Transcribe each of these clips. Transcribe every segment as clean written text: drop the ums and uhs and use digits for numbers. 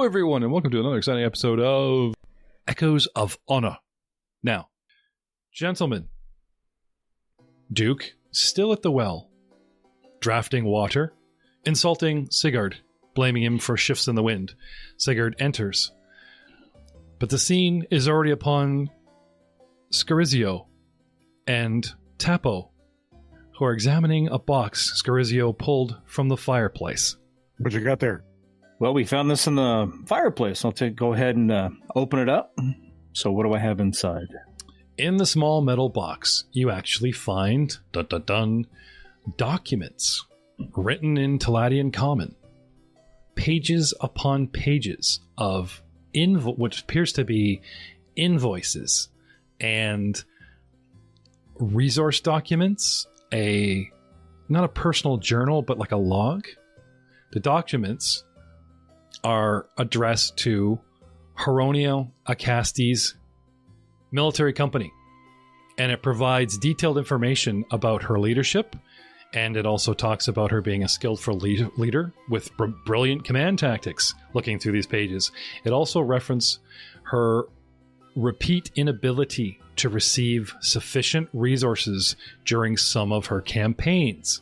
Hello, everyone, and welcome to another exciting episode of Echoes of Honor. Now, gentlemen, Duke, still at the well, drafting water, insulting Sigurd, blaming him for shifts in the wind. Sigurd enters, but the scene is already upon Scarizio and Tapo, who are examining a box Scarizio pulled from the fireplace. What you got there? Well, we found this in the fireplace. I'll go ahead and open it up. So what do I have inside? In the small metal box, you actually find documents written in Taladian Common. Pages upon pages of what appears to be invoices and resource documents, not a personal journal, but like a log. The documents are addressed to Heronio Acasti's military company, and it provides detailed information about her leadership, and it also talks about her being a skillful leader with brilliant command tactics. Looking through these pages, it also references her repeat inability to receive sufficient resources during some of her campaigns.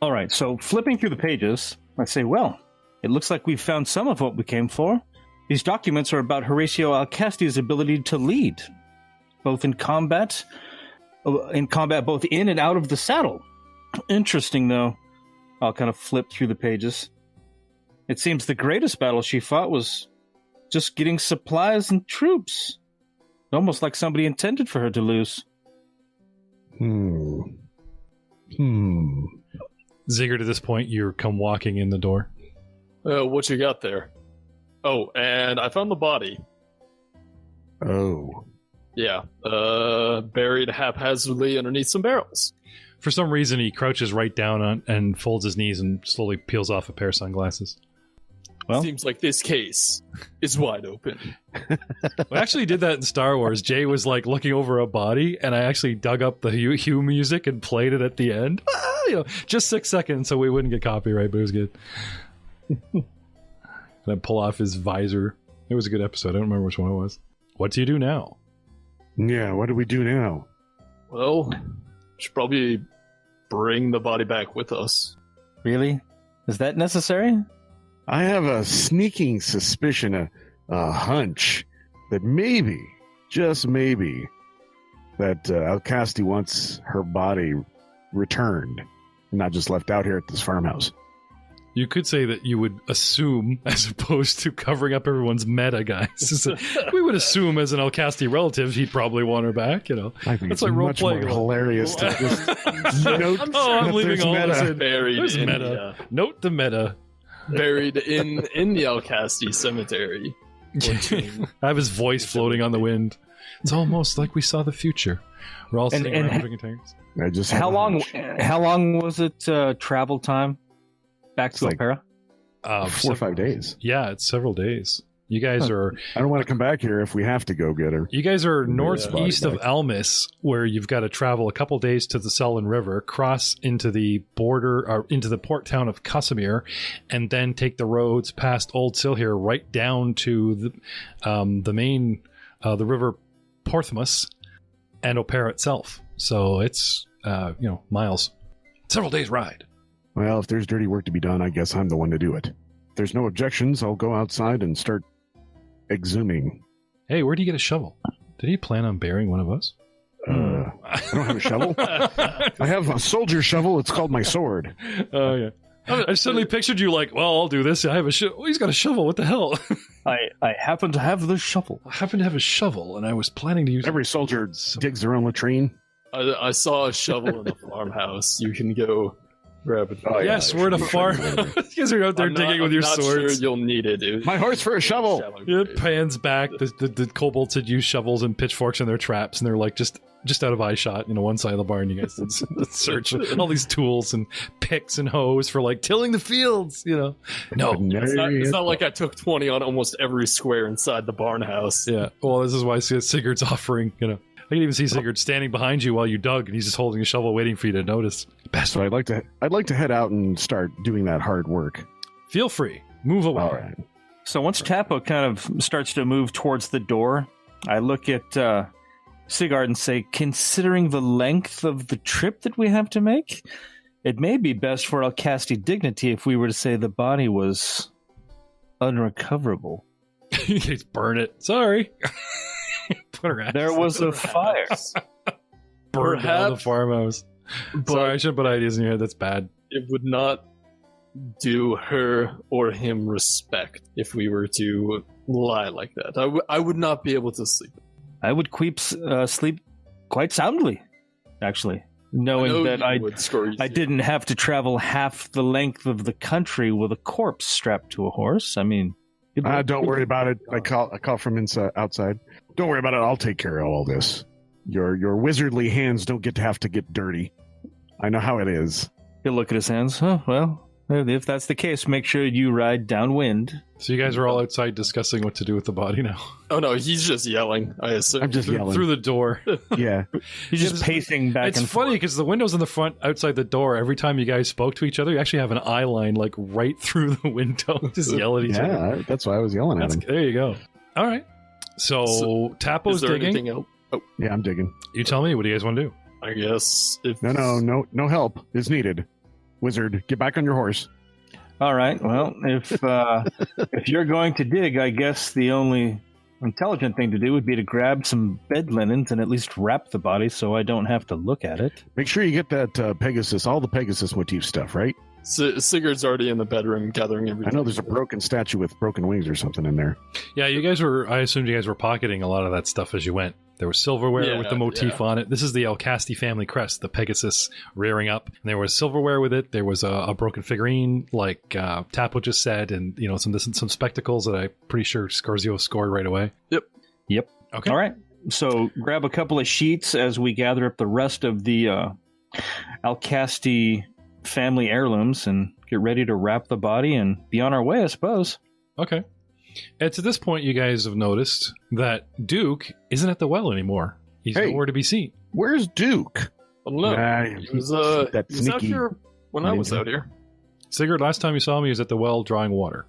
All right, so flipping through the pages, I say, well, it looks like we've found some of what we came for. These documents are about Horatio Alcasti's ability to lead, both in combat both in and out of the saddle. Interesting, though. I'll kind of flip through the pages. It seems the greatest battle she fought was just getting supplies and troops. Almost like somebody intended for her to lose. Zigguard, at this point, you come walking in the door. What you got there? Oh, and I found the body. Oh. Yeah, buried haphazardly underneath some barrels. For some reason, he crouches right down and folds his knees and slowly peels off a pair of sunglasses. Well, seems like this case is wide open. We actually did that in Star Wars. Jay was like looking over a body, and I actually dug up the Hugh music and played it at the end. Just 6 seconds so we wouldn't get copyright, but it was good. And I pull off his visor. It was a good episode. I don't remember which one it was. What do you do now? Yeah, what do we do now? Well, should probably bring the body back with us. Really? Is that necessary? I have a sneaking suspicion, a hunch, that maybe, just maybe, that Alcasti wants her body returned, and not just left out here at this farmhouse. You could say that you would assume, as opposed to covering up everyone's meta, guys. We would assume as an Alcasti relative, he'd probably want her back, I think That's it's like much more role-playing. hilarious to just note I'm leaving all meta. this in. Buried There's in meta. Note the meta. buried in the Alcasti cemetery. I have his voice floating on the wind. It's almost like we saw the future. We're all sitting around drinking tanks. I just have How a long? hunch. How long was it travel time back to It's like- Opera? 4 or 5 days. Yeah, it's several days. You guys are I don't want to come back here if we have to go get her. northeast of back. Almis, where you've got to travel a couple days to the Selin River, cross into the border or into the port town of Casimir, and then take the roads past Old Silhir right down to the main the river Porthmus and Opera itself. So it's miles, several days ride. Well, if there's dirty work to be done, I guess I'm the one to do it. If there's no objections, I'll go outside and start exhuming. Hey, where do you get a shovel? Did he plan on burying one of us? I don't have a shovel. I have a soldier shovel. It's called my sword. Oh, yeah. I suddenly pictured you like, well, I'll do this. I have a shovel. He's got a shovel. What the hell? I happen to have the shovel. I happen to have a shovel, and I was planning to use Every soldier digs their own latrine. I saw a shovel in the farmhouse. You can go grab it. Oh, yeah, Yes, we're in a farm. You guys are out there digging with your swords. Sure you'll need it, dude. My horse for a shovel. It pans back. The kobolds had used shovels and pitchforks in their traps, and they're like just out of eye shot. One side of the barn. You guys did search all these tools and picks and hoes for like tilling the fields. No, It's not like I took 20 on almost every square inside the barn house. yeah. Well, this is why Sigurd's offering. I can even see Sigurd standing behind you while you dug, and he's just holding a shovel, waiting for you to notice. Best. So I'd like to head out and start doing that hard work. Feel free. Move away. All right. So once Tapo kind of starts to move towards the door, I look at Sigurd and say, considering the length of the trip that we have to make, it may be best for Alcasti dignity if we were to say the body was unrecoverable. Just burn it. Sorry. Put her ass. There was a fire. Burn down the farmhouse. Sorry, I shouldn't put ideas in your head. That's bad. It would not do her or him respect if we were to lie like that. I would not be able to sleep. I would sleep quite soundly, actually, knowing that I didn't have to travel half the length of the country with a corpse strapped to a horse. I mean, don't worry about it. I call from outside. Don't worry about it. I'll take care of all this. Your wizardly hands don't have to get dirty. I know how it is. He'll look at his hands. Oh, well, if that's the case, make sure you ride downwind. So you guys are all outside discussing what to do with the body now? Oh, no, he's just yelling, I assume. I'm just yelling. Through the door. Yeah. He's just pacing back and forth. It's funny because the windows in the front outside the door, every time you guys spoke to each other, you actually have an eye line like right through the window. Just yell at each other. Yeah, that's why I was yelling at him. There you go. All right. So Tapo's digging. Anything else? Oh. Yeah, I'm digging. You tell me. What do you guys want to do? I guess if... No help is needed. Wizard, get back on your horse. All right. Well, if you're going to dig, I guess the only intelligent thing to do would be to grab some bed linens and at least wrap the body so I don't have to look at it. Make sure you get that Pegasus, all the Pegasus motif stuff, right? Sigurd's already in the bedroom gathering everything. I know there's a broken statue with broken wings or something in there. Yeah, I assumed you guys were pocketing a lot of that stuff as you went. There was silverware with the motif on it. This is the Alcasti family crest, the Pegasus rearing up. And there was silverware with it. There was a broken figurine, like Tapo just said, and some spectacles that I'm pretty sure Scorzio scored right away. Yep. Okay. All right. So grab a couple of sheets as we gather up the rest of the Alcasti family heirlooms and get ready to wrap the body and be on our way, I suppose. Okay. It's at this point you guys have noticed that Duke isn't at the well anymore. He's nowhere to be seen. Where's Duke? I don't know. He was out here when I was out here. Sigurd, last time you saw him, he was at the well drawing water.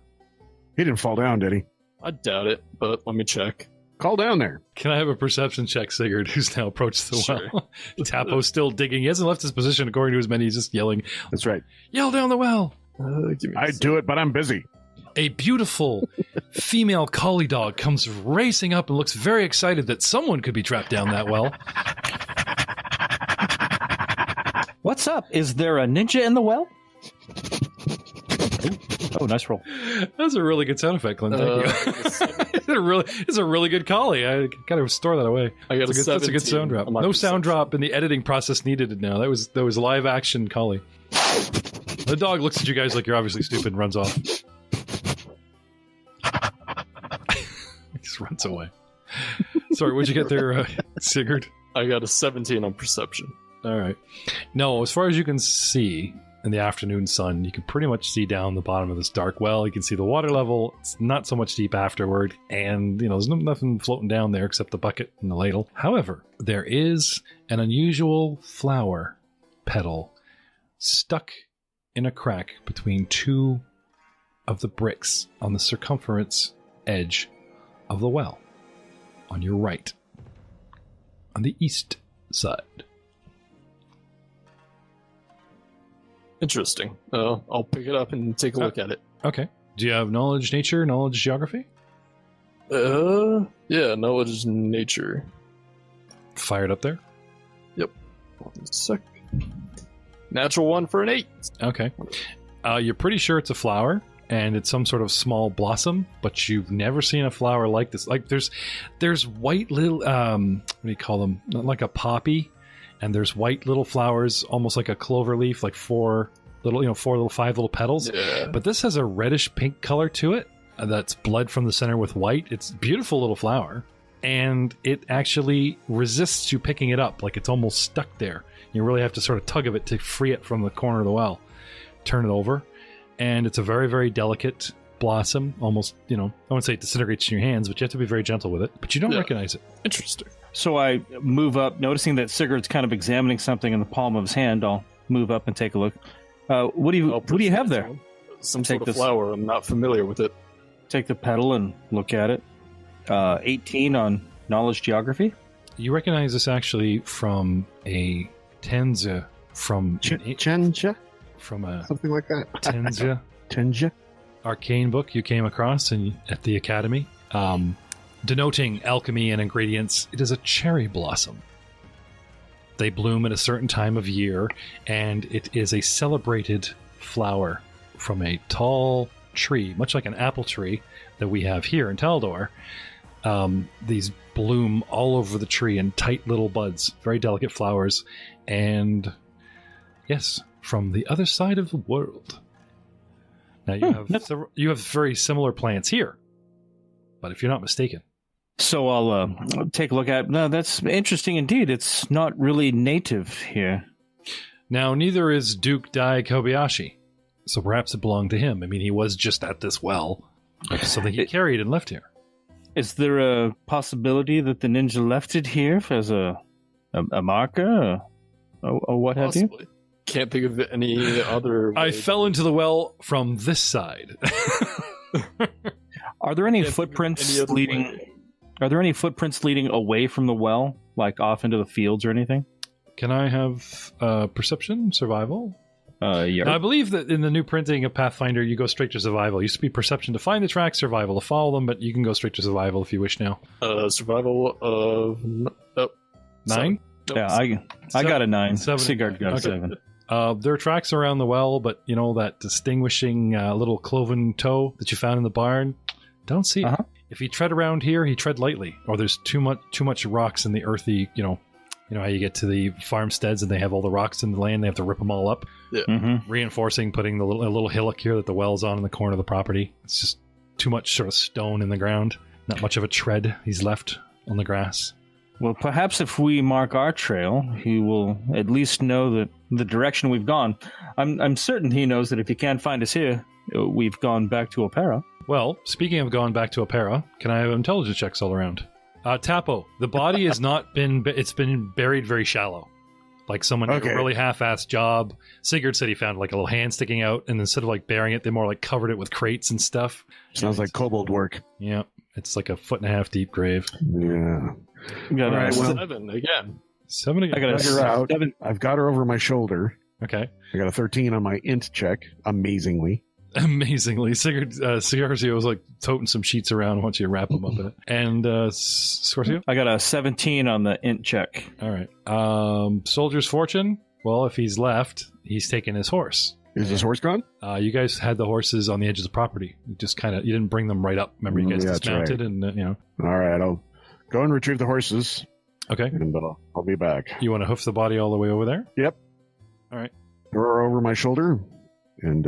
He didn't fall down, did he? I doubt it, but let me check. Call down there. Can I have a perception check, Sigurd, who's now approached the well? Tapo's still digging. He hasn't left his position according to his men. He's just yelling. That's right. Yell down the well. I'd do it, but I'm busy. A beautiful female collie dog comes racing up and looks very excited that someone could be trapped down that well. What's up? Is there a ninja in the well? Oh, nice roll. That's a really good sound effect, Clint. Thank you. It's a really good collie. I gotta store that away. That's a good sound drop. No sound drop in the editing process needed now. That was live action collie. The dog looks at you guys like you're obviously stupid and runs off. Just runs away. Sorry, what'd you get there, Sigurd? I got a 17 on perception. All right. No, as far as you can see in the afternoon sun, you can pretty much see down the bottom of this dark well. You can see the water level. It's not so much deep afterward. And, there's nothing floating down there except the bucket and the ladle. However, there is an unusual flower petal stuck in a crack between two of the bricks on the circumference edge of the well on your right, on the east side. Interesting. I'll pick it up and take a look at it. Okay. Do you have knowledge nature, knowledge geography? Yeah, knowledge nature. Fired up there? Yep. 1 sec. Natural 1 for an 8. Okay. You're pretty sure it's a flower, and it's some sort of small blossom, but you've never seen a flower like this. Like there's white little what do you call them? Not like a poppy, and there's white little flowers, almost like a clover leaf, like 5 little petals. Yeah. But this has a reddish pink color to it. That's blood from the center with white. It's a beautiful little flower, and it actually resists you picking it up. Like it's almost stuck there. You really have to sort of tug of it to free it from the corner of the well. Turn it over. And it's a very, very delicate blossom. Almost, I wouldn't say it disintegrates in your hands, but you have to be very gentle with it. But you don't recognize it. Interesting. So I move up, noticing that Sigurd's kind of examining something in the palm of his hand. I'll move up and take a look. What do you have there? Some sort of flower. I'm not familiar with it. take the pedal and look at it. 18 on knowledge geography. You recognize this actually from a Tenza from Chenja? from a Something like that. Tenza Chenja? arcane book you came across at the academy, denoting alchemy and ingredients. It is a cherry blossom. They bloom at a certain time of year, and it is a celebrated flower from a tall tree, much like an apple tree that we have here in Taldor. These bloom all over the tree in tight little buds, very delicate flowers, and yes, from the other side of the world. Now you have very similar plants here, but if you're not mistaken. So I'll take a look at. No, that's interesting indeed. It's not really native here. Now, neither is Duke Dai Kobayashi, so perhaps it belonged to him. I mean, he was just at this well, something he carried and left here. Is there a possibility that the ninja left it here as a marker or what have you? Possibly. Can't think of any other way. I fell into the well from this side. Are there any Can't think of footprints any other leading? way. Are there any footprints leading away from the well, like off into the fields or anything? Can I have perception, survival? Yeah. Now, I believe that in the new printing of Pathfinder, you go straight to survival. It used to be perception to find the tracks, survival to follow them, but you can go straight to survival if you wish now. Survival of 9? Yeah, I got a 9. 7. Sigurd got a 7. There are tracks around the well, but you know that distinguishing little cloven toe that you found in the barn? Don't see it. Uh-huh. If you tread around here, he tread lightly, or there's too much rocks in the earthy. You know how you get to the farmsteads and they have all the rocks in the land. They have to rip them all up, reinforcing, putting a little hillock here that the well's on in the corner of the property. It's just too much sort of stone in the ground. Not much of a tread he's left on the grass. Well, perhaps if we mark our trail, he will at least know that the direction we've gone. I'm certain he knows that if he can't find us here, we've gone back to Opera. Well, speaking of going back to Opera, can I have intelligence checks all around? Tapo, the body has not been... It's been buried very shallow. Like someone did a really half-assed job. Sigurd said he found like a little hand sticking out, and instead of like burying it, they more like covered it with crates and stuff. Sounds like kobold work. Yeah, it's like a 1.5 deep grave. Yeah. Got All right, well, 7 again. 7 again. I got Figure out. 7. I've got her over my shoulder. Okay. I got a 13 on my int check, amazingly. Amazingly. Scorpio was like toting some sheets around once you wrap them up in it. And Scorpio? I got a 17 on the int check. All right. Soldier's fortune? Well, if he's left, he's taken his horse. Is his horse gone? You guys had the horses on the edge of the property. You just you didn't bring them right up. Remember, you guys dismounted and, All right, I'll go and retrieve the horses, Okay. and I'll be back. You want to hoof the body all the way over there? Yep. All right. Throw her over my shoulder, and,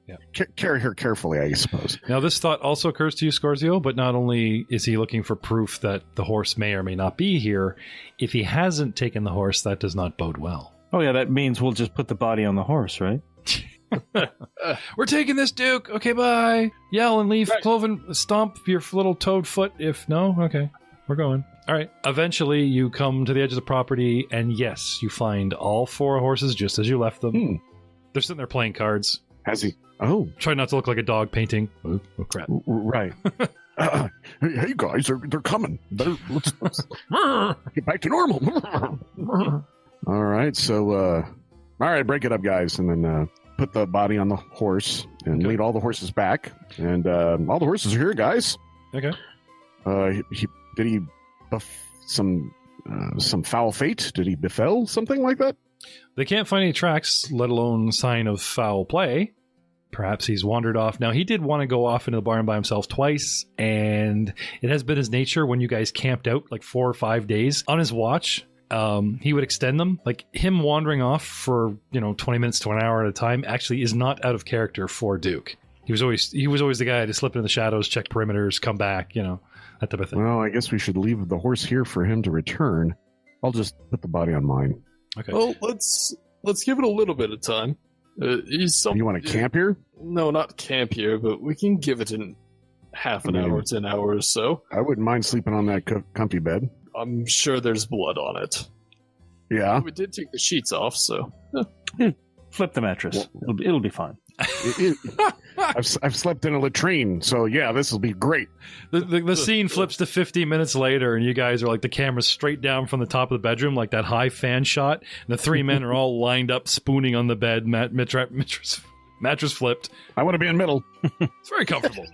Yeah. carry her carefully, I suppose. Now, this thought also occurs to you, Scorzio, but not only is he looking for proof that the horse may or may not be here, if he hasn't taken the horse, that does not bode well. Oh, yeah, that means we'll just put the body on the horse, right? We're taking this, Duke. Okay, bye. Yell and leave. Right. Cloven, stomp your little toad foot. If no, okay, we're going. All right. Eventually, you come to the edge of the property, and yes, you find all 4 horses just as you left them. They're sitting there playing cards. Has he? Oh, Try not to look like a dog painting. Oh crap. right. Hey guys, they're coming. Let's get back to normal. All right, so all right, break it up, guys, and then put the body on the horse and lead all the horses back. And all the horses are here, guys. Okay. Did he some foul fate? Did he befell something like that? They can't find any tracks, let alone sign of foul play. Perhaps he's wandered off. Now, he did want to go off into the barn by himself twice, and it has been his nature when you guys camped out like 4 or 5 days on his watch. He would extend them. Like him wandering off for 20 minutes to an hour at a time actually is not out of character for Duke. He was always the guy to slip into the shadows, check perimeters, come back, that type of thing. Well, I guess we should leave the horse here for him to return. I'll just put the body on mine. Okay. Well, let's give it a little bit of time. You want to camp here? No, not camp here, but we can give it in half an hour to an hour or so. I wouldn't mind sleeping on that comfy bed. I'm sure there's blood on it. Yeah. We did take the sheets off, so Flip the mattress. It'll be fine. I've slept in a latrine, so yeah, this will be great. The scene flips to 50 minutes later, and you guys are like the camera's straight down from the top of the bedroom, like that high fan shot. And the three men are all lined up, spooning on the bed, mattress flipped. I want to be in middle. It's very comfortable.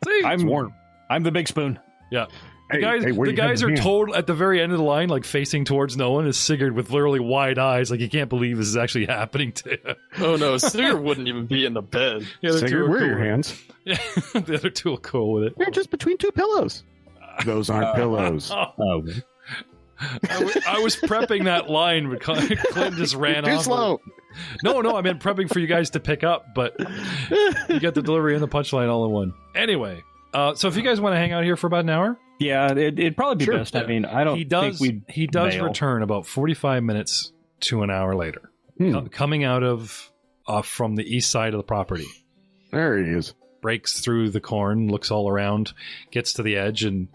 See, I'm warm. I'm the big spoon. Yeah. Hey, The guys are told at the very end of the line, like facing towards no one, is Sigurd with literally wide eyes, like he can't believe this is actually happening to him. Oh no, Sigurd wouldn't even be in the bed. The other two Sigurd, are where are cool your with it. hands? Yeah, the other two are cool with it. They're just between two pillows. Those aren't pillows. Oh, I was prepping that line, but Clint just ran Too off. slow. No, I meant prepping for you guys to pick up, but you get the delivery and the punchline all in one. Anyway, so if you guys want to hang out here for about an hour, yeah, it'd probably be Sure. best. I mean, I don't he does. think He does bail. return about 45 minutes to an hour later, coming out of from the east side of the property. There he is. Breaks through the corn, looks all around, gets to the edge, and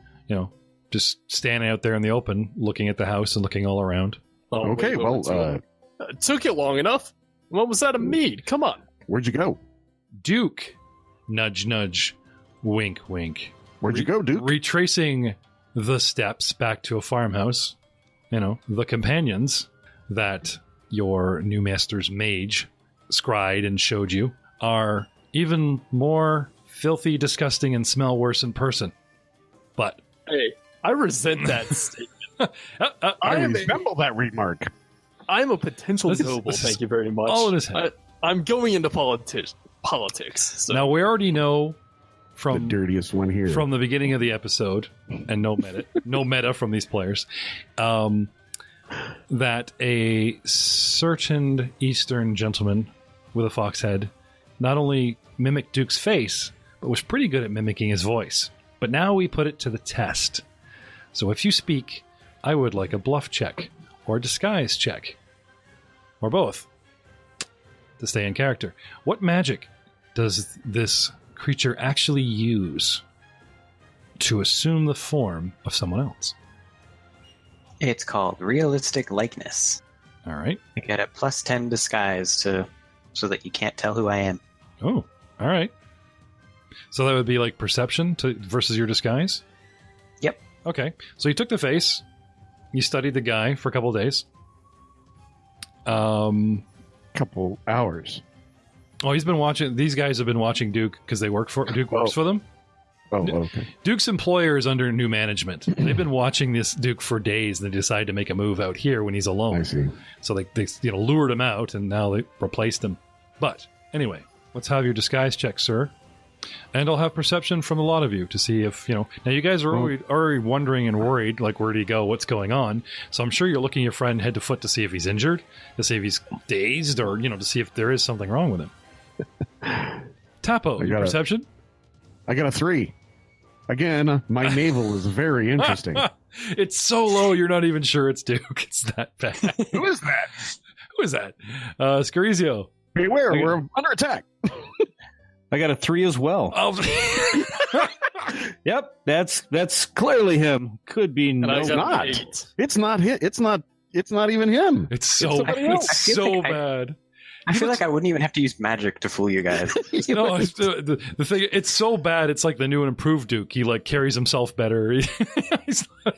just standing out there in the open, looking at the house and looking all around. Oh, Okay, wait, well, it took you long enough. What was that of mead? Come on. where'd you go? Duke, nudge, nudge, wink, wink. Where'd you go, Duke? Retracing the steps back to a farmhouse, the companions that your new master's mage scried and showed you are even more filthy, disgusting, and smell worse in person. But Hey, I resent that statement. I resemble that remark. I'm a potential This is- noble, this is thank you very much. all in his head. I'm going into politics. So. Now we already know The from dirtiest one here. the beginning of the episode, and no meta from these players, that a certain Eastern gentleman with a fox head not only mimicked Duke's face, but was pretty good at mimicking his voice. But now we put it to the test. So if you speak, I would like a bluff check or a disguise check, or both, to stay in character. What magic does this creature actually use to assume the form of someone else? It's called realistic likeness. All right. I get a +10 disguise so that you can't tell who I am. Oh, all right. So that would be like perception versus your disguise? Yep. Okay. So you took the face. You studied the guy for a couple of days. Couple hours. Oh, he's been watching. These guys have been watching Duke because they work for Duke. Works for them. Oh, okay. Duke's employer is under new management. They've been watching this Duke for days, and they decided to make a move out here when he's alone. I see. So they lured him out, and now they replaced him. But anyway, let's have your disguise check, sir. And I'll have perception from a lot of you to see if, Now, you guys are already wondering and worried, like, where did he go? What's going on? So I'm sure you're looking at your friend head to foot to see if he's injured, to see if he's dazed, or, to see if there is something wrong with him. Tapo, your perception? I got a 3. Again, my navel is very interesting. It's so low, you're not even sure it's Duke. It's that bad. Who is that? Who is that? Scarizio. Beware, we're under attack. I got a 3 as well. Oh. Yep, that's clearly him. Could be And I no. got not. an 8. It's not him. It's not even him. It's so, somebody else. it's I feel so like bad. I feel like I wouldn't even have to use magic to fool you guys. No, the thing, it's so bad. It's like the new and improved Duke. He like carries himself better. He's I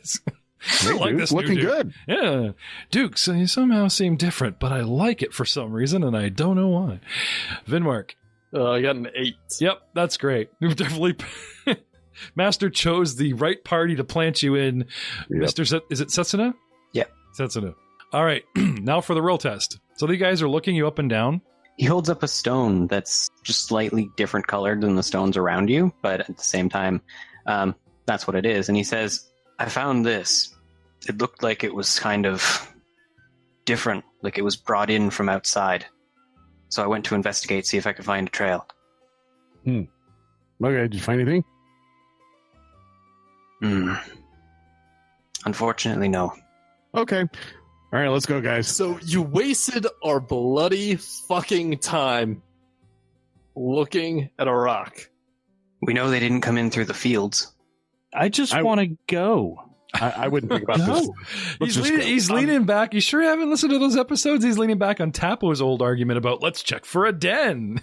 like Duke, this new looking Duke. good. Yeah, Duke. So you somehow seem different, but I like it for some reason, and I don't know why. Vinmark. I got an 8. Yep, that's great. You've definitely. Master chose the right party to plant you in. Yep. Mr. Is it Setsuna? Yep. Setsuna. All right, now for the real test. So the guys are looking you up and down. He holds up a stone that's just slightly different colored than the stones around you, but at the same time, that's what it is. And he says, I found this. It looked like it was kind of different, like it was brought in from outside. So I went to investigate, see if I could find a trail. Okay, did you find anything? Unfortunately, no. Okay. All right, let's go, guys. So you wasted our bloody fucking time looking at a rock. We know they didn't come in through the fields. I just want to go. I wouldn't think about this. Let's just go. He's leaning back. You sure haven't listened to those episodes? He's leaning back on Tapo's old argument about let's check for a den.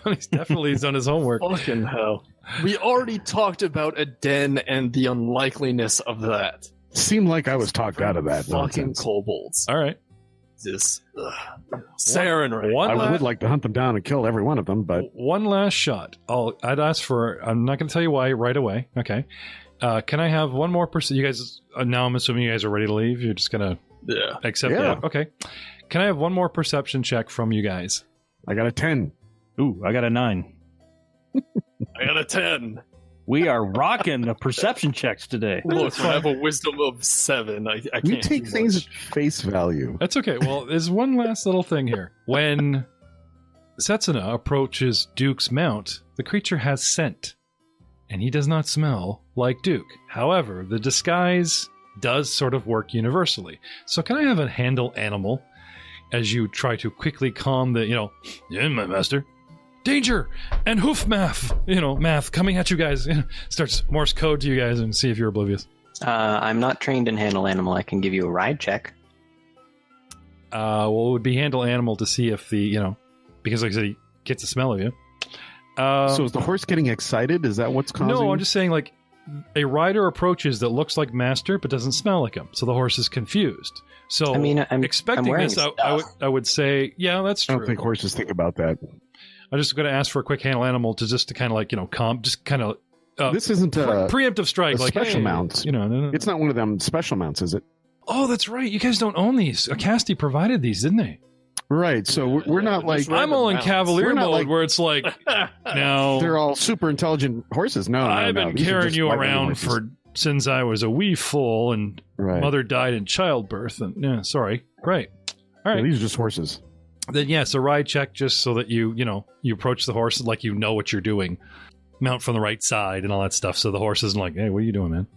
He's definitely done his homework. Fucking hell. We already talked about a den and the unlikeliness of that. Seemed like I was talked out of that Fucking nonsense. kobolds. All right. This Sarenrae. I would like to hunt them down and kill every one of them, but One last shot. I'd ask for. I'm not going to tell you why right away. Okay. Can I have one more person? You guys. Now I'm assuming you guys are ready to leave. You're just gonna accept Yeah. that. Okay. Can I have one more perception check from you guys? I got a 10. Ooh, I got a 9. I got a 10. We are rocking the perception checks today. Look, I have a wisdom of 7. I can't We take do things much. at face value. That's okay. Well, there's one last little thing here. When Setsuna approaches Duke's mount, the creature has scent, and he does not smell like Duke. However, the disguise does sort of work universally. So can I have a handle animal as you try to quickly calm the, yeah, my master. Danger and hoof math, math coming at you guys. Starts Morse code to you guys and see if you're oblivious. I'm not trained in handle animal. I can give you a ride check. Well, it would be handle animal to see if the, because like I said, he gets a smell of you. So is the horse getting excited? Is that what's causing? No, I'm just saying like a rider approaches that looks like master but doesn't smell like him. So the horse is confused. So I mean, I'm expecting wearing this, stuff. I would say, yeah, that's I true. don't think horses think about that. I'm just going to ask for a quick handle animal to kind of like, calm, just kind of This isn't a preemptive strike. Like, special hey, mounts. No. It's not one of them special mounts, is it? Oh, that's right. You guys don't own these. Acasti provided these, didn't they? Right. So we're not like Just random I'm all in mounts. cavalier We're not mode like- where it's like, now they're all super intelligent horses. No, I've no, been these are carrying just you white around horses. for since I was a wee foal and Right. mother died in childbirth. And yeah, sorry. Right. All Yeah, right. these are just horses. Then yes, a ride check just so that you approach the horse like you know what you're doing. Mount from the right side and all that stuff. So the horse isn't like, hey, what are you doing, man?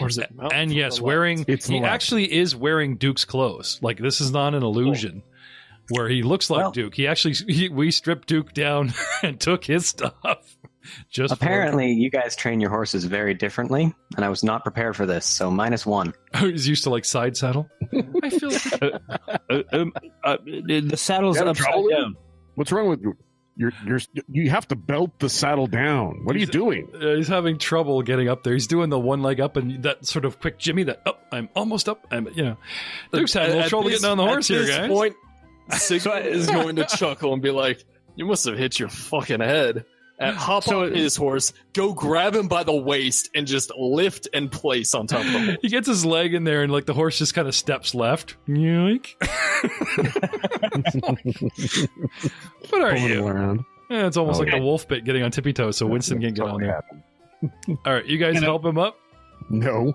Or is it mount And from yes, the wearing left? It's he the left. actually is wearing Duke's clothes. Like this is not an illusion where he looks like Well- Duke. He actually we stripped Duke down and took his stuff. Just Apparently, you guys train your horses very differently, and I was not prepared for this, so -1. he's used to like side saddle. I feel The saddle's You having upside trouble? down. What's wrong with you? You have to belt the saddle down. What are you doing? he's having trouble getting up there. He's doing the one leg up and that sort of quick jimmy. That I'm almost up. Duke's having a little At trouble this- getting on the horse at here, this guys. point, Sigma is going to chuckle and be like, "You must have hit your fucking head." And hop on his horse, go grab him by the waist, and just lift and place on top of the horse. He gets his leg in there, and like the horse just kind of steps left. Yoink. What are Pulling him you? around. Yeah, it's almost Oh, like yeah. a wolf bit getting on tippy toes, so Winston can't get on Totally there. happened. All right, you guys help him up. No,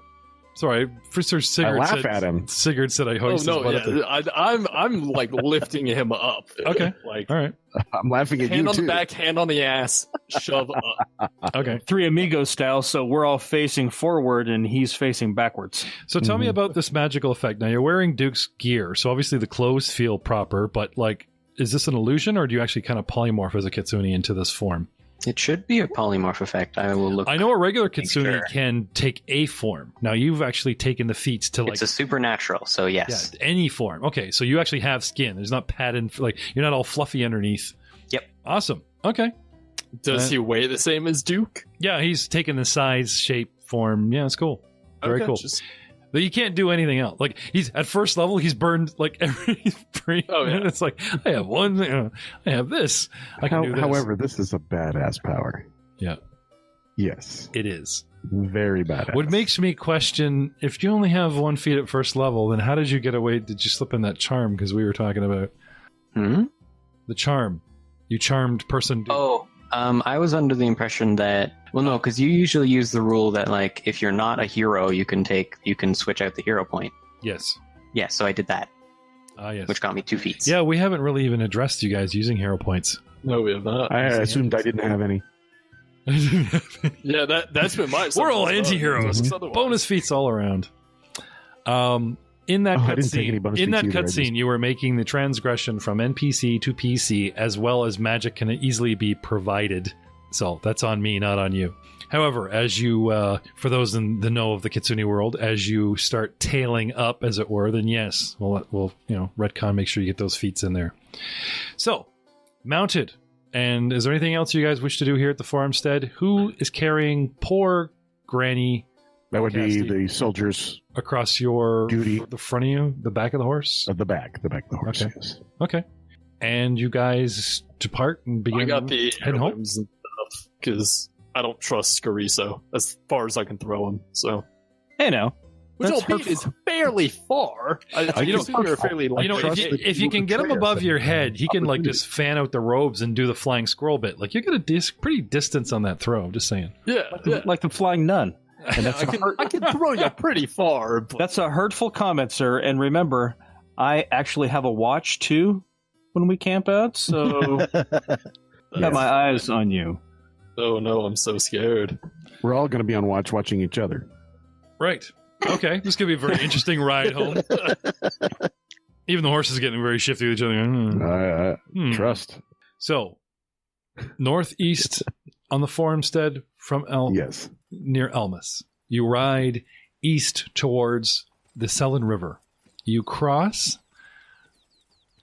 Sorry, Mr. Sigurd laugh said, at him. Sigurd said I Oh hoist his no, butt up there. yeah, I'm like lifting him up. Okay. like All right. I'm laughing at hand you on too. the back, hand on the ass, shove up. Okay. Three Amigos style, so we're all facing forward and he's facing backwards. So tell me about this magical effect. Now you're wearing Duke's gear, so obviously the clothes feel proper, but like, is this an illusion, or do you actually kind of polymorph as a kitsune into this form? It should be a polymorph effect. I will look. I know a regular kitsune sure. can take a form. Now you've actually taken the feats to like It's a supernatural, so yes. any form. Okay, so you actually have skin. There's not padded, like you're not all fluffy underneath. Yep. Awesome. Okay. Does he weigh the same as Duke? Yeah, he's taken the size, shape, form. Yeah, it's cool. Very Okay, cool. just- But you can't do anything else. Like he's at first level, he's burned like every free. Oh, yeah. It's like I have one. I have this. I can do this. However, this is a badass power. Yeah. Yes, It is. very badass. What makes me question if you only have 1 feet at first level, then how did you get away? Did you slip in that charm? Because we were talking about Hmm? the charm. You charmed person. Dude. Oh, I was under the impression that no, because you usually use the rule that like if you're not a hero, you can switch out the hero point. Yes. Yeah, so I did that, Yes. which got me 2 feet. Yeah, we haven't really even addressed you guys using hero points. No, we have not. I assumed I didn't have any. Yeah, that's been my. We're all assumption as well. anti-heroes. Just otherwise. Bonus feats all around. In that Oh, I didn't take any cutscene, bonus in that feats either, I just- cutscene, you were making the transgression from NPC to PC, as well as magic can easily be provided. So that's on me, not on you. However, as you, for those in the know of the Kitsune world, as you start tailing up, as it were, then yes, we'll retcon, make sure you get those feats in there. So, mounted And is there anything else you guys wish to do here at the farmstead? Who is carrying poor Granny? That would be Casty, the soldiers across your duty. the front of you, the back of the horse. At the back of the horse. Okay. Yes. Okay. And you guys depart and begin. I got the head home. heirlooms and stuff because I don't trust Scariso as far as I can throw him. So, Hey, now. which That's albeit is fairly far. I you know, consider it fairly You know, trust if that you you can will get him betray us above at your any head, he can like opportunity. just fan out the robes and do the flying squirrel bit. Like you got a pretty distance on that throw. I'm just saying. yeah, yeah. Like the flying nun. And that's I can throw you pretty far. But That's a hurtful comment, sir. And remember, I actually have a watch too when we camp out, so I got my eyes on you. oh no, I'm so scared. We're all going to be on watch watching each other. Right. Okay. This could be a very interesting ride home. Even the horse is getting very shifty with each other. Trust. So, northeast on the farmstead from Yes. near Elmas. You ride east towards the Selin River. You cross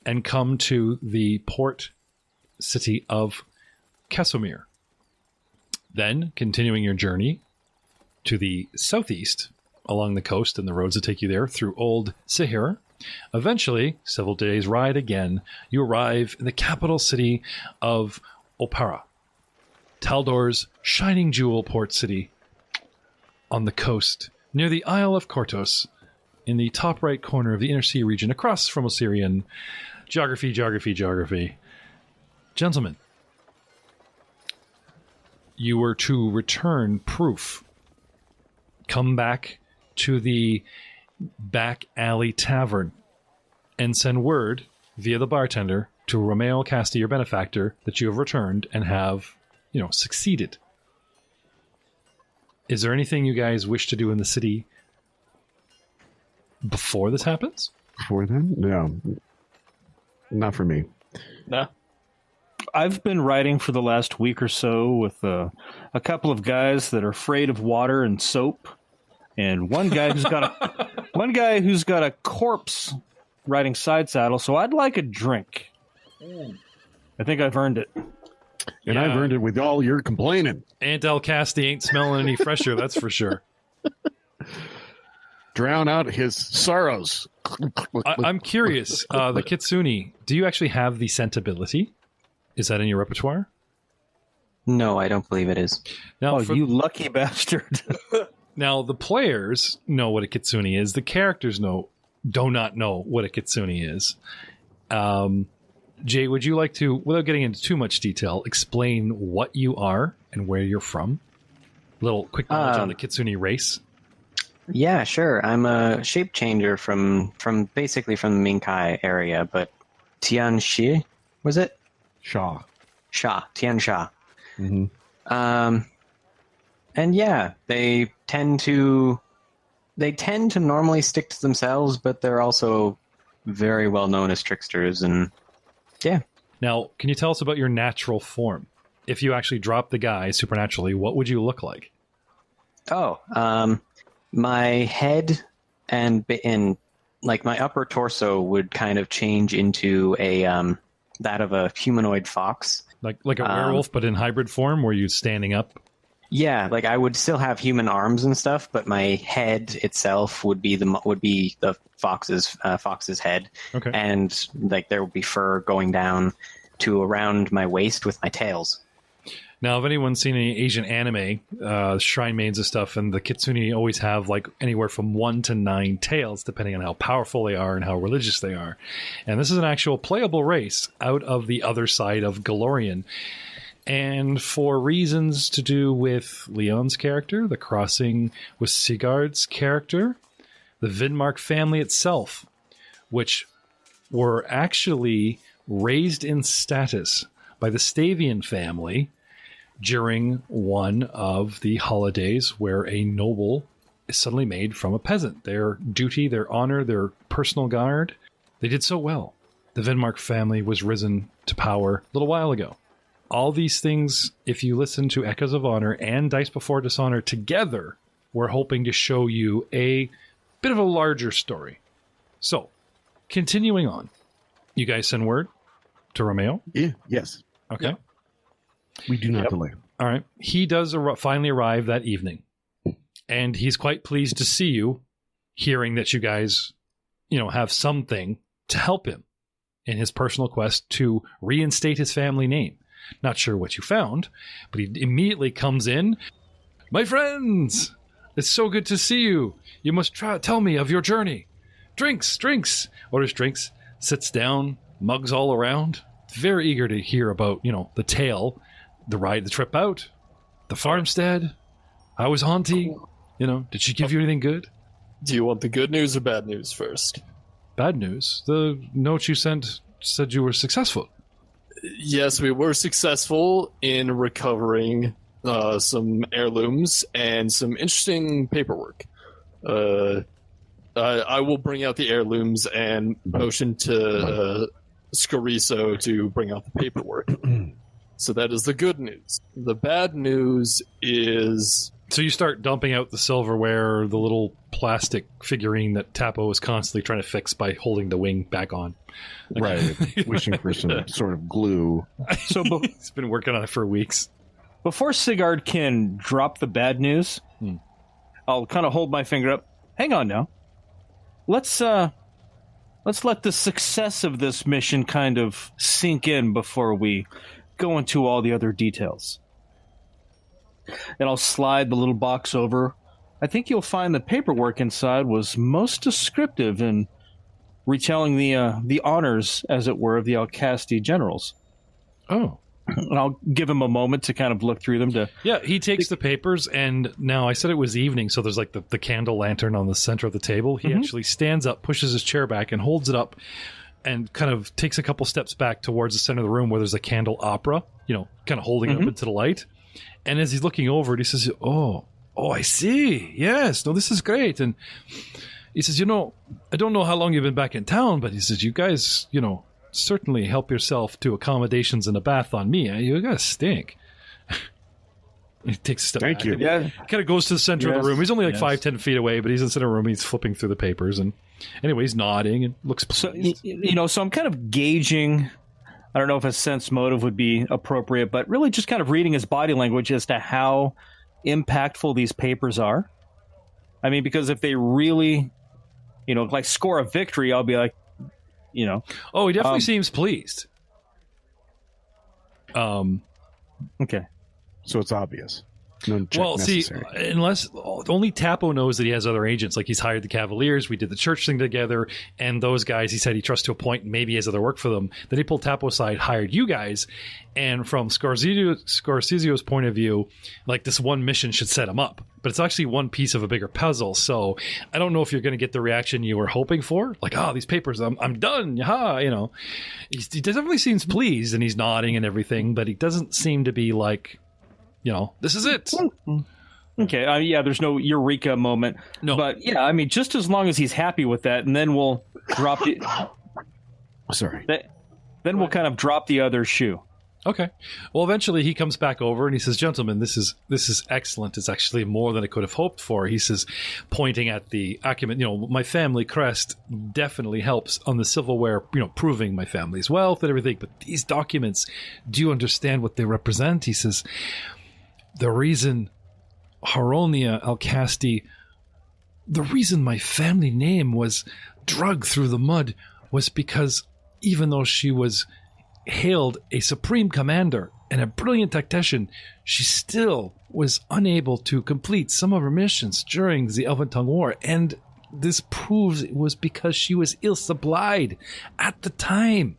and come to the port city of Kesomir. Then, continuing your journey to the southeast along the coast and the roads that take you there through Old Sihir. Eventually, several days' ride again, you arrive in the capital city of Opara, Taldor's shining jewel port city on the coast near the Isle of Kortos in the top right corner of the Inner Sea region across from Osirian. Geography. Gentlemen, you were to return proof. Come back to the back alley tavern and send word via the bartender to Romeo Casti, your benefactor, that you have returned and have, succeeded. Is there anything you guys wish to do in the city before this happens? Before then? No. Not for me. Nah. I've been riding for the last week or so with a couple of guys that are afraid of water and soap, and one guy who's got a corpse riding side saddle. So I'd like a drink. I think I've earned it. And Yeah. I've earned it with all your complaining. Aunt El Casti ain't smelling any fresher, that's for sure. Drown out his sorrows. I'm curious, the Kitsune, do you actually have the scent ability? Is that in your repertoire? No, I don't believe it is. Now, You lucky bastard. Now, the players know what a kitsune is. The characters do not know what a kitsune is. Jay, would you like to, without getting into too much detail, explain what you are and where you're from? A little quick knowledge on the kitsune race. Yeah, sure. I'm a shape changer from basically from the Minkai area, but Tianxi, was it? Shaw. Tian Sha. Mm-hmm. And yeah, they tend to normally stick to themselves, but they're also very well known as tricksters. And yeah, Now, can you tell us about your natural form? If you actually drop the guy supernaturally, what would you look like? my head and like my upper torso would kind of change into a that of a humanoid fox. Like a werewolf, but in hybrid form, where you're standing up? Yeah, like I would still have human arms and stuff, but my head itself would be the fox's head, Okay. and like there would be fur going down to around my waist with my tails. Now, if anyone's seen any Asian anime, shrine maids and stuff, and the kitsune always have like anywhere from 1 to 9 tails, depending on how powerful they are and how religious they are. And this is an actual playable race out of the other side of Galorian. And for reasons to do with Leon's character, the crossing with Sigurd's character, the Vidmark family itself, which were actually raised in status by the Stavian family during one of the holidays where a noble is suddenly made from a peasant. Their duty, their honor, their personal guard, they did so well. The Vidmark family was risen to power a little while ago. All these things, if you listen to Echoes of Honor and Dice Before Dishonor together, we're hoping to show you a bit of a larger story. So, continuing on. You guys send word to Romeo? Yeah. Yes. Okay. We do not delay. All right. He does finally arrive that evening, and he's quite pleased to see you, hearing that you guys, have something to help him in his personal quest to reinstate his family name. Not sure what you found, but he immediately comes in. My friends, it's so good to see you. You must tell me of your journey. Drinks. Orders drinks, sits down, mugs all around. Very eager to hear about, the tale, the ride, the trip out, the farmstead. How was Auntie? Did she give you anything good? Do you want the good news or bad news first? Bad news. The note you sent said you were successful. Yes, we were successful in recovering some heirlooms and some interesting paperwork. I will bring out the heirlooms and motion to Scariso to bring out the paperwork. So that is the good news. The bad news is... So you start dumping out the silverware, the little plastic figurine that Tapo was constantly trying to fix by holding the wing back on. Right. Wishing for some sort of glue. So he's been working on it for weeks. Before Sigurd can drop the bad news, I'll kind of hold my finger up. Hang on now. Let's let the success of this mission kind of sink in before we go into all the other details. And I'll slide the little box over. I think you'll find the paperwork inside was most descriptive in retelling the honors, as it were, of the Alcasti generals. Oh. And I'll give him a moment to kind of look through them. Yeah, he takes the papers, and now I said it was evening, so there's like the candle lantern on the center of the table. He actually stands up, pushes his chair back, and holds it up, and kind of takes a couple steps back towards the center of the room where there's a candle opera, kind of holding it up into the light. And as he's looking over it, he says, oh, I see. Yes, no, this is great. And he says, I don't know how long you've been back in town, but he says, you guys, certainly help yourself to accommodations and a bath on me. You guys stink. He takes a step back. Thank you. Yeah. Kind of goes to the center of the room. He's only like 5-10 feet away, but he's in the center of the room. He's flipping through the papers. And anyway, he's nodding and looks pleased. So I'm kind of gauging... I don't know if a sense motive would be appropriate, but really just kind of reading his body language as to how impactful these papers are. I mean, because if they really, score a victory, I'll be like, Oh, he definitely seems pleased. Okay. So it's obvious. No check necessary. See, unless only Tapo knows that he has other agents. Like he's hired the Cavaliers, we did the church thing together, and those guys he said he trusts to a point, and maybe he has other work for them. Then he pulled Tapo aside, hired you guys, and from Scarsizio's point of view, like this one mission should set him up. But it's actually one piece of a bigger puzzle, so I don't know if you're going to get the reaction you were hoping for. Like, these papers, I'm done, yaha, He definitely seems pleased, and he's nodding and everything, but he doesn't seem to be like... this is it. Okay, there's no eureka moment. No. But, just as long as he's happy with that, and then we'll drop the... Sorry. Then we'll kind of drop the other shoe. Okay. Well, eventually he comes back over and he says, gentlemen, this is excellent. It's actually more than I could have hoped for. He says, pointing at the acumen, my family crest definitely helps on the silverware, proving my family's wealth and everything. But these documents, do you understand what they represent? He says... The reason Haronia Alcasti, the reason my family name was dragged through the mud was because even though she was hailed a supreme commander and a brilliant tactician, she still was unable to complete some of her missions during the Elven Tongue War. And this proves it was because she was ill-supplied at the time.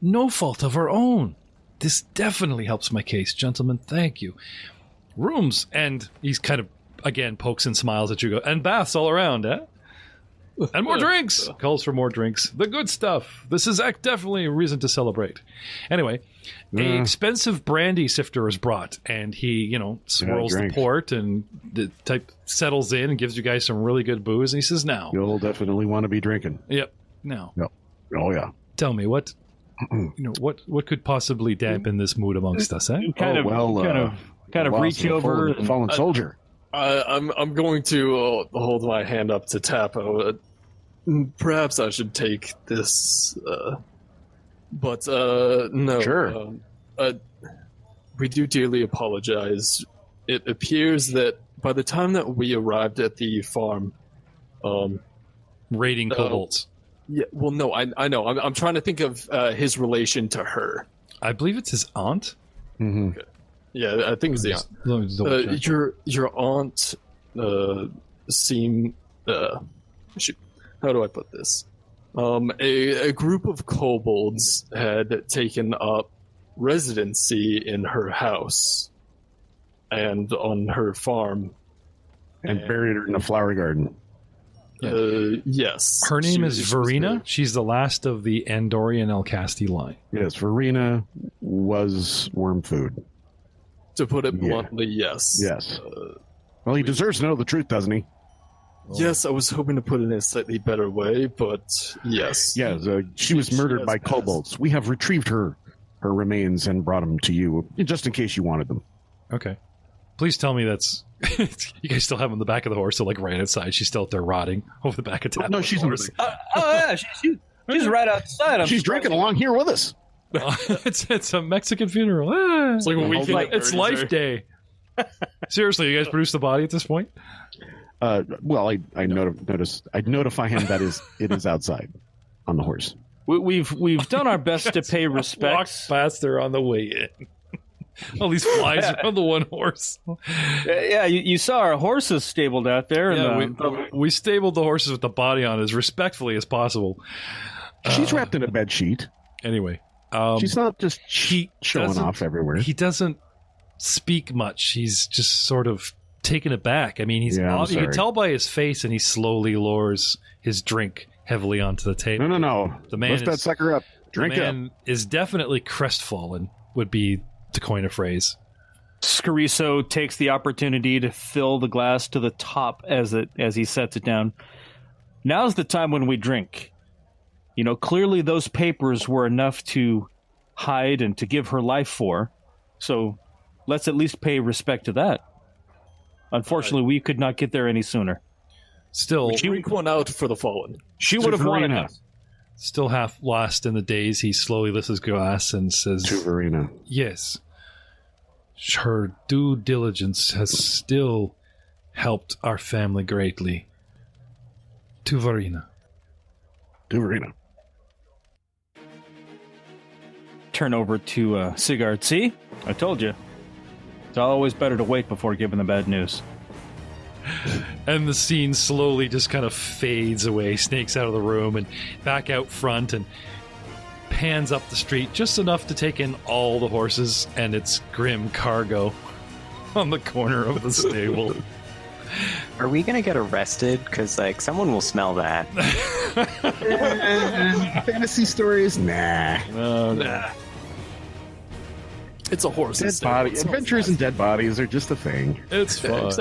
No fault of her own. This definitely helps my case, gentlemen. Thank you. Rooms, and he's kind of, again, pokes and smiles at you, and baths all around, eh? And more drinks! Calls for more drinks. The good stuff. This is definitely a reason to celebrate. Anyway, a expensive brandy sifter is brought, and he, swirls the port, and the type settles in and gives you guys some really good booze, and he says, now. You'll definitely want to be drinking. Yep. Now. Yep. Oh, yeah. Tell me, what could possibly dampen this mood amongst us, eh? Kind of reach over and fallen soldier. I'm going to hold my hand up to Tapo. Perhaps I should take this, but no. Sure. we do dearly apologize. It appears that by the time that we arrived at the farm, Raiding kobolds. Yeah, well, no, I know. I'm trying to think of his relation to her. I believe it's his aunt. Mm-hmm. Okay. Yeah, I think it's the aunt. Let me just double check. Your aunt seemed... shoot, how do I put this? A group of kobolds had taken up residency in her house and on her farm. And buried her in a flower garden. Yes. Her name is was Verena. there. She's the last of the Andorian Elcasti line. Yes, Verena was worm food. To put it bluntly, yes. Yes. Well, he deserves to know the truth, doesn't he? Yes, I was hoping to put it in a slightly better way, but yes. Yes, she was murdered by kobolds. We have retrieved her remains and brought them to you, just in case you wanted them. Okay. Please tell me that's... you guys still have them on the back of the horse, so like right outside. She's still out there rotting over the back of town. No, she's in horse. Yeah, she's right outside. She's drinking along here with us. It's a Mexican funeral. Ah. It's like a weekend. It's Life Day. Seriously, you guys produce the body at this point? Well, I noticed. I'd notify him that it is outside on the horse. We've done our best to pay respects. Walk past her on the way in. All these flies are on the one horse. Yeah, you saw our horses stabled out there. And, we stabled the horses with the body on as respectfully as possible. She's wrapped in a bed sheet. Anyway. She's not just showing off everywhere. He doesn't speak much. He's just sort of taken aback. I mean, you can tell by his face, and he slowly lowers his drink heavily onto the table. No. The man Lift that sucker up. Drink the up. man is definitely crestfallen, would be to coin a phrase. Scariso takes the opportunity to fill the glass to the top as he sets it down. Now's the time when we drink. You know, clearly those papers were enough to hide and to give her life for. So let's at least pay respect to that. Unfortunately, we could not get there any sooner. Still, Drink one out for the fallen. She would have wanted us. Still half lost in the daze, he slowly lifts his glass and says, To Verena. Yes. Her due diligence has still helped our family greatly. To Verena. To Verena. Turn over to Sigurd. See? I told you. It's always better to wait before giving the bad news. And the scene slowly just kind of fades away, snakes out of the room and back out front and pans up the street just enough to take in all the horses and its grim cargo on the corner of the stable. Are we gonna get arrested? Because like someone will smell that. Fantasy stories? Nah. Nah. It's a horse. Dead body. Adventures in dead bodies are just a thing. It's fun.